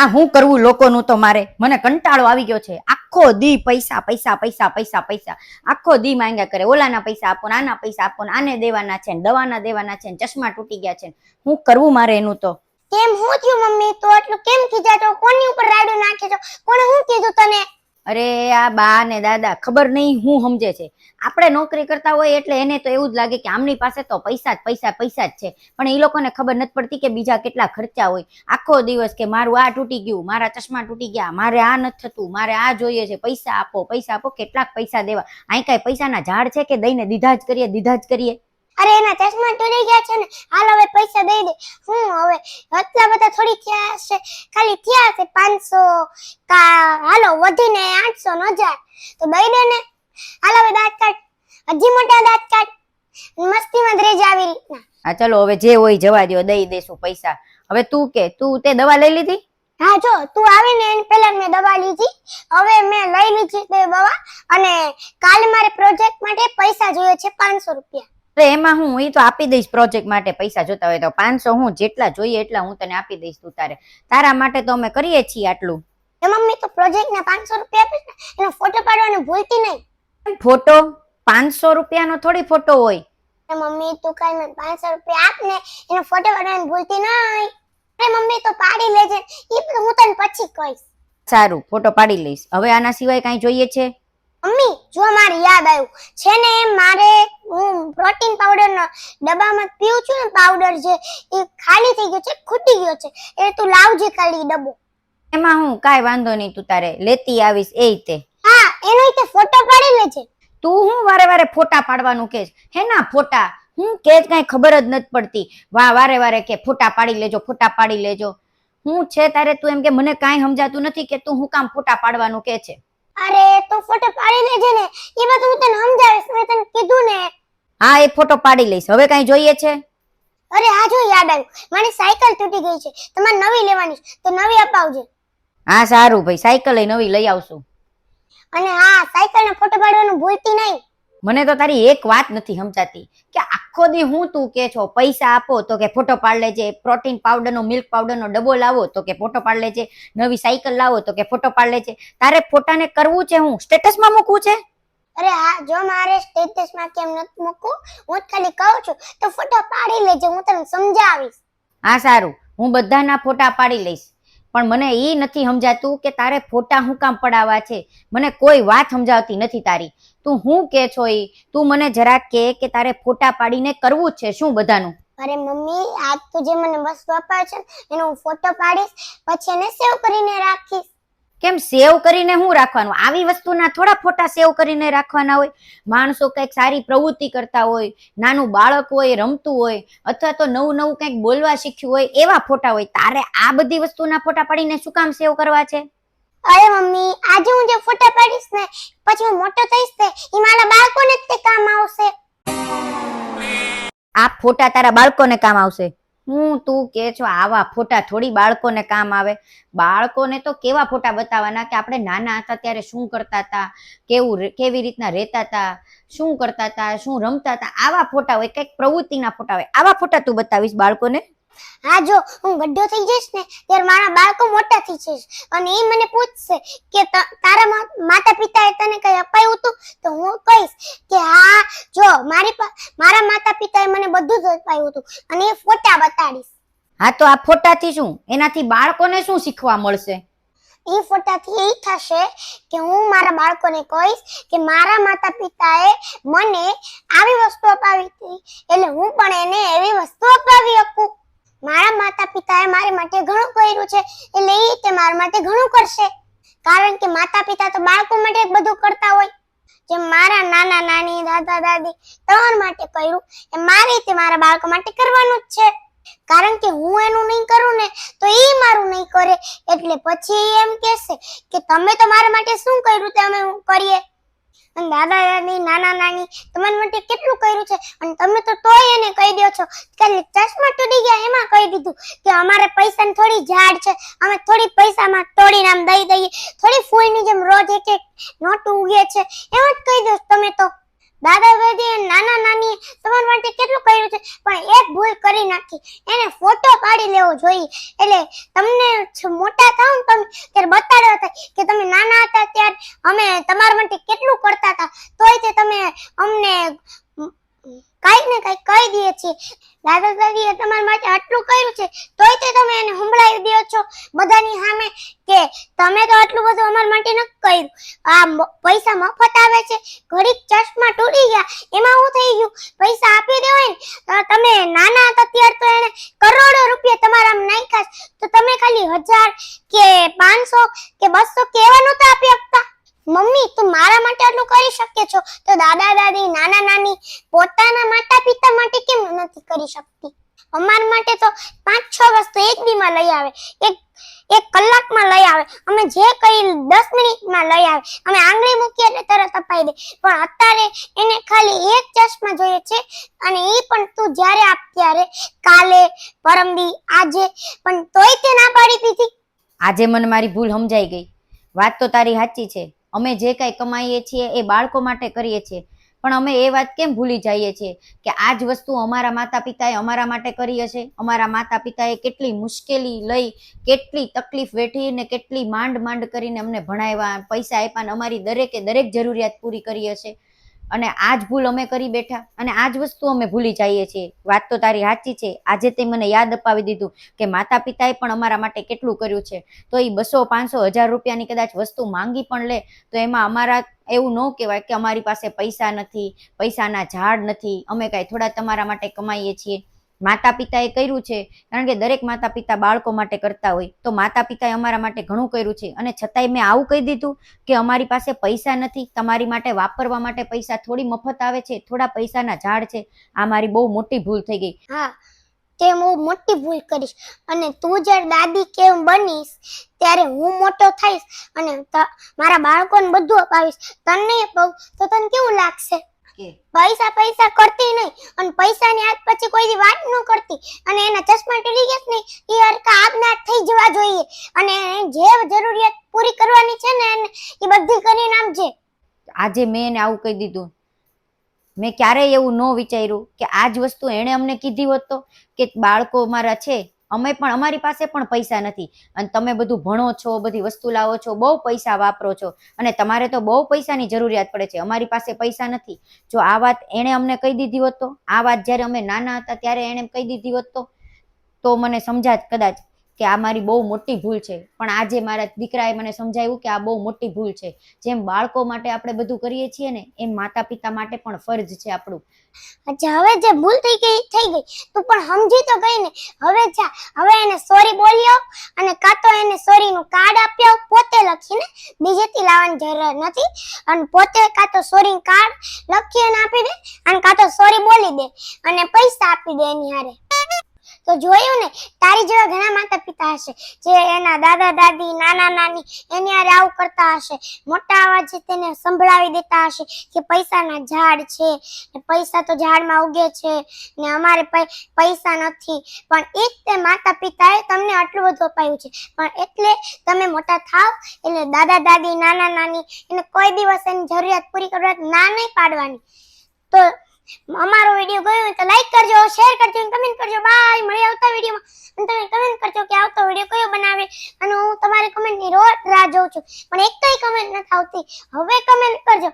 આ હું કરવું લોકોનું તો મારે મને કંટાળો આવી ગયો છે. આખો દી પૈસા પૈસા પૈસા પૈસા પૈસા આખો દી માંગ્યા કરે. ઓલાના પૈસા આપો, આના પૈસા આપો, આને દેવાના છે, દવાના દેવાના છે, ચશ્મા તૂટી ગયા છે. હું કરવું મારે એનું તો? કેમ હું થયું મમ્મી? તો એટલું કેમ ખીજાતો? કોની ઉપર રાડું નાખે છો? કોણે હું કીધું તને? અરે આ બા ને દાદા ખબર નહીં હું સમજે છે. આપણે નોકરી કરતા હોય એટલે એને તો એવું જ લાગે કે આમની પાસે તો પૈસા જ પૈસા પૈસા જ છે, પણ એ લોકોને ખબર નથી પડતી કે બીજા કેટલા ખર્ચા હોય. આખો દિવસ કે મારું આ તૂટી ગયું, મારા ચશ્મા તૂટી ગયા, મારે આ નથી થતું, મારે આ જોઈએ છે, પૈસા આપો પૈસા આપો. કેટલાક પૈસા દેવા? અહીં કઈ પૈસાના ઝાડ છે કે દઈને દીધા જ કરીએ દીધા જ કરીએ? અરે એના ચશ્મા તૂટી ગયા છે ને, હાલ હવે પૈસા દઈ દે. હું હવે એટલા બધા થોડી થયા હશે, ખાલી થયા હશે 500 કા હાલો વધીને 800 1000 તો દઈ દે ને. હાલ હવે દાંત કાઢ, હજી મોટા દાંત કાઢ, મસ્તીમાં જ રહેજે આવી રીતના. હા ચલો હવે જે હોય જવા દો, દઈ દેશું પૈસા. હવે તું કે તું તે દવા લઈ લીધી? હા જો તું આવીને એની પહેલા મેં દવા લીધી, હવે મેં લઈ લીધી તે દવા, અને કાલે મારે પ્રોજેક્ટ માટે પૈસા જોઈએ છે 500 રૂપિયા. એમાં હું ઈ તો આપી દઈશ. પ્રોજેક્ટ માટે પૈસા જોતા હોય તો 500 હું જેટલા જોઈએ એટલા હું તને આપી દઈશ. તું તારા માટે તો અમે કરીએ છીએ આટલું. એ મમ્મી તો પ્રોજેક્ટ ના 500 રૂપિયા આપીશ ને, એનો ફોટો પાડવાનું ભૂલતી નહીં. ફોટો 500 રૂપિયાનો થોડી ફોટો હોય. એ મમ્મી તું કાલ મને 500 રૂપિયા આપ ને, એનો ફોટો પાડવાનું ભૂલતી નહીં. અરે મમ્મી તો પાડી લેજે, ઈ પણ હું તને પછી કહીશ. સારું ફોટો પાડી લઈશ. હવે આના સિવાય કઈ જોઈએ છે? મમ્મી જો મારે યાદ આવ્યું છે ને, મારે હું પ્રોટીન પાવડર નો ડબ્બામાં પીઉં છું ને, પાવડર જે એ ખાલી થઈ ગયો છે, ખૂટી ગયો છે, એ તું લાવજે ખાલી ડબ્બો. એમાં હું કાઈ વાંધો નહીં, તું તારે લેતી આવીશ. એ તે હા એનો તે ફોટો પાડી લેજે. તું હું વારે વારે ફોટા પાડવાનું કે હેના ફોટા? હું કે કઈ ખબર જ નથી પડતી. વારે વારે કે ફોટા પાડી લેજો ફોટા પાડી લેજો. હું છે તારે તું એમ કે મને કાઈ સમજાતું નથી કે તું હું કામ ફોટા પાડવાનું કે છે? અરે તો ફોટો પાડી લેજે ને, એ બધું હું તને સમજાવીશ, મેં તને કીધું ને. હા એ ફોટો પાડી લઈશ. હવે કઈ જોઈએ છે? અરે હા જો યાદ આવ્યું, મારી સાયકલ તૂટી ગઈ છે, તમારે નવી લેવાની છે, તો નવી અપાવજે. હા સારું ભાઈ, સાયકલ નવી લઈ આવશું. અને હા સાયકલ નો ફોટો પાડવાનું ભૂલતી નહીં. મને તો તારી એક વાત નથી સમજાતી કે આખો દી હું તું કે છો પૈસા આપો તો કે ફોટો પાડ લેજે, પ્રોટીન પાવડર નો મિલ્ક પાવડર નો ડબ્બો લાવો તો કે ફોટો પાડ લેજે, નવી સાયકલ લાવો તો કે ફોટો પાડ લેજે. તારે ફોટાને કરવું છે હું સ્ટેટસ માં મૂકવું છે? અરે હા જો મારે સ્ટેટસ માં કેમ નથી મૂકવું, હું ખાલી કહું છું તો ફોટો પાડી લેજે, હું તને સમજાવીશ. હા સારું, હું બધાના ફોટા પાડી લઈશ, પણ મને ઈ નથી સમજાતું કે તારે ફોટા હું કામ પડાવવા છે. મને કોઈ વાત સમજાવતી નથી તારી. તું હું કે છો ઈ તું મને જરાક કે તારે ફોટા પાડીને કરવું છે શું બધાનું? અરે મમ્મી આજ તું જે મને વસ્તુ અપાય છે એનો હું ફોટો પાડીશ, પછી એને સેવ કરીને રાખીશ. કેમ સેવ કરીને હું રાખવાનું? આવી વસ્તુના થોડા ફોટા સેવ કરીને રાખવાના હોય. માણસો કંઈક સારી પ્રવૃત્તિ કરતા હોય, નાનું બાળક હોય રમતું હોય, અથવા તો નવું નવું કંઈક બોલવા શીખ્યું હોય, એવા ફોટા હોય. તારે આ બધી વસ્તુના ફોટા પાડીને શું કામ સેવ કરવા છે? અરે મમ્મી આજે હું જે ફોટા પાડીશ ને, પછી હું મોટો થઈશ ને, ઈ મારા બાળકોને જ તે કામ આવશે. આ ફોટા તારા બાળકોને કામ આવશે? હું તું કે છો આવા ફોટા થોડી બાળકોને કામ આવે? બાળકોને તો કેવા ફોટા બતાવવાના કે આપણે નાના હતા ત્યારે શું કરતા હતા, કેવી રીતના રહેતા હતા, શું કરતા હતા, શું રમતા હતા, આવા ફોટા હોય. કંઈક પ્રવૃત્તિના ફોટા હોય, આવા ફોટા તું બતાવીશ બાળકોને? હા જો હું ગड्ढो થઈ જઈશ ને ત્યારે મારા બાળકો મોટા થઈ જશે, અને એ મને પૂછશે કે તારા માતા પિતાએ તને કઈ અપાયું હતું, તો હું કહીશ કે હા જો મારા માતા પિતાએ મને બધું જ અપાયું હતું, અને એ ફોટા બતાડીશ. હા તો આ ફોટાથી શું, એનાથી બાળકોને શું શીખવા મળશે? એ ફોટાથી એ થશે કે હું મારા બાળકોને કહીશ કે મારા માતા પિતાએ મને આવી વસ્તુ અપાવી હતી, એટલે હું પણ એને એવી વસ્તુ અપાવી શકું. મારા માતા પિતાએ મારી માટે ઘણું કર્યું છે, એટલે એ તે મારા માટે ઘણું કરશે, કારણ કે માતા પિતા તો બાળકો માટે બધું કરતા હોય. જેમ મારા નાના નાની દાદા દાદી ત્રણ માટે કર્યું, એ મારી રીતે મારા બાળકો માટે કરવાનું જ છે. કારણ કે હું એનું નહીં કરું ને તો એ મારું નહીં કરે, એટલે પછી એમ કહેશે કે તમે તો મારા માટે શું કર્યું તે અમે કરીએ. અને દાદા દાદી નાના નાની તમારા માટે કેટલું કર્યું છે, અને તમે તો તોય એને કહી દો છો કે ચશ્મા તૂટી ગયા એમાં કહી દીધું કે અમારે પૈસાની થોડી ઝાડ છે, અમે થોડી પૈસામાં તોડીને આમ દઈ દઈએ, થોડી ફૂલની જેમ રોજ એક એક નોટ ઉગે છે, એમ જ કહી દો તમે તો. દાદા દાદી અને નાના નાની તમારા માટે કેટલું કર્યું છે, પણ એક ભૂલ કરી નાખી, એને ફોટો પાડી લેવો જોઈએ. એટલે તમને મોટા થાવ ને તમે ત્યારે બતાડવા થાય કે તમે નાના હતા ત્યારે અમે તમારા માટે કેટલું કરતા હતા, તોય તે તમે અમને કાંઈક ને કાંઈક કહી દઈએ છીએ. દાદા દાદીએ તમારા માટે આટલું કર્યું છે, તોય તે તમે એને સંભળાવી દો છો બધાની સામે કે તમે તો આટલું બધું અમારા માટે નથી કર્યું. પૈસા મફત આવે છે, ઘડીક ચશ્મા તૂટી ગયા, એમાં શું થઈ ગયું? પૈસા આપી દેવાય ને. તમે નાના હતા ત્યારે તો એને કરોડો રૂપિયા તમારા આમ નાખ્યા, તો તમે ખાલી 1000 કે 500 કે 200 કે એવા નહોતા આપી શકતા? મમ્મી, તું મારા માટે આટલું કરી શકે છો, તો દાદા દાદી નાના નાની પોતાના માતા પિતા માટે કેમ નથી કરી શકતી? અમારા માટે તો 5-6 વસ્તુ એક દીમાં લઈ આવે, એક કલાકમાં લઈ આવે, અમે જે કઈ 10 મિનિટમાં લઈ આવે, અમે આંગળી મૂકીએ એટલે તરત અપાઈ દે. પણ અત્યારે એને ખાલી એક ચશ્મા જોઈએ છે, અને એ પણ તું જ્યારે આપ ત્યારે, કાલે, પરમદી, આજે, પણ તોય તે ના પાડી દીધી. આજે મને મારી ભૂલ સમજાઈ ગઈ. વાત તો તારી સાચી છે, અમે જે કાંઈ કમાઈએ છીએ એ બાળકો માટે કરીએ છીએ, પણ અમે એ વાત કેમ ભૂલી જઈએ છીએ કે આ જ વસ્તુ અમારા માતા પિતાએ અમારા માટે કરી હશે. અમારા માતા પિતાએ કેટલી મુશ્કેલી લઈ, કેટલી તકલીફ વેઠી ને કેટલી માંડ કરીને અમને ભણાવ્યા, પૈસા આપ્યા ને અમારી દરેકે દરેક જરૂરિયાત પૂરી કરી હશે. અને આ જ ભૂલ અમે કરી બેઠા અને આ જ વસ્તુ અમે ભૂલી જઈએ છીએ. વાત તો તારી સાચી છે. આજે તે મને યાદ અપાવી દીધું કે માતા પિતાએ પણ અમારા માટે કેટલું કર્યું છે. તો એ 200, 500, 1000 રૂપિયાની કદાચ વસ્તુ માંગી પણ લે તો એમાં અમારા એવું ન કહેવાય કે અમારી પાસે પૈસા નથી, પૈસાના ઝાડ નથી, અમે કાંઈ થોડા તમારા માટે કમાઈએ છીએ. માતા પિતાએ કર્યું છે, કારણ કે દરેક માતા પિતા બાળકો માટે કરતા હોય, તો માતા પિતાએ અમારા માટે ઘણું કર્યું છે. અને છતાંય મેં આવું કહી દીધું કે અમારી પાસે પૈસા નથી, તમારી માટે વાપરવા માટે પૈસા થોડી મફત આવે છે, થોડા પૈસાના ઝાડ છે. આ મારી બહુ મોટી ભૂલ થઈ ગઈ. હા, તે બહુ મોટી ભૂલ કરીશ, અને તું જ્યારે દાદી કેમ બનીશ ત્યારે હું મોટો થઈશ અને મારા બાળકોને બધું અપાવીશ, તને અપાવું તો તને કેવું લાગશે? પૈસા પૈસા કરતી નહીં, અને પૈસાની આજ પછી કોઈ દી વાત ન કરતી, અને એના ચશ્મા તૂટી ગયા નહીં એ હરકા આપનાટ થઈ જવા જોઈએ, અને જે જરૂરિયાત પૂરી કરવાની છે ને એ બધી કરીને આપજે. આજે મેં એને આવું કહી દીધું. મેં ક્યારેય એવું ન વિચાર્યું કે આ જ વસ્તુ એણે અમને કીધી હોત તો કે બાળકો મારા છે, અમે પણ અમારી પાસે પણ પૈસા નથી, અને તમે બધું ભણો છો, બધી વસ્તુ લાવો છો, બહુ પૈસા વાપરો છો, અને તમારે તો બહુ પૈસાની જરૂરિયાત પડે છે, અમારી પાસે પૈસા નથી. જો આ વાત એણે અમને કહી દીધી હોત તો, આ વાત જ્યારે અમે નાના હતા ત્યારે એણે કહી દીધી હોત તો મને સમજાત કદાચ કે આ મારી બહુ મોટી ભૂલ છે. પણ આજે મારા દીકરાએ મને સમજાવ્યું કે આ બહુ મોટી ભૂલ છે. જેમ બાળકો માટે આપણે બધું કરીએ છીએ ને, એમ માતા પિતા માટે પણ ફરજ છે આપણું. અચ્છા, હવે જે ભૂલ થઈ ગઈ તું પણ સમજી તો ગઈ ને. હવે જા, હવે એને સોરી બોલી આવ, અને કાં તો એને સોરી નું કાર્ડ આપી આવ, પોતે લખીને, બીજેથી લાવવાની જરૂર નથી. અને પોતે કાં તો સોરી નું કાર્ડ લખી અને આપી દે, અને કાં તો સોરી બોલી દે અને પૈસા આપી દે એની હારે. તો જોયું ને, તારી જેવા ઘણા માતા પિતા હશે જે એના દાદા દાદી નાના નાની એની હારે આવું કરતા હશે, મોટા અવાજે તેને સંભળાવી દેતા હશે કે પૈસાના ઝાડ છે, પૈસા તો ઝાડમાં ઉગે છે ને અમારે પૈસા નથી. પણ એ જ તે માતા પિતાએ તમને આટલું બધું અપાયું છે, પણ એટલે તમે મોટા થાવ એટલે દાદા દાદી નાના નાની એને કોઈ દિવસ એની જરૂરિયાત પૂરી કરવા ના નહીં પાડવાની. તો અમારો વિડીયો ગયો હોય તો લાઈક કરજો, શેર કરજો અને કમેન્ટ કરજો. બાય, મળીએ આવતા વિડીયોમાં. અને તમે કમેન્ટ કરજો કે આવતો વિડીયો કયો બનાવે, અને હું તમારી કમેન્ટની રોજ રાહ જોઉં છું, પણ એક કઈ કમેન્ટ નથી આવતી. હવે કમેન્ટ કરજો.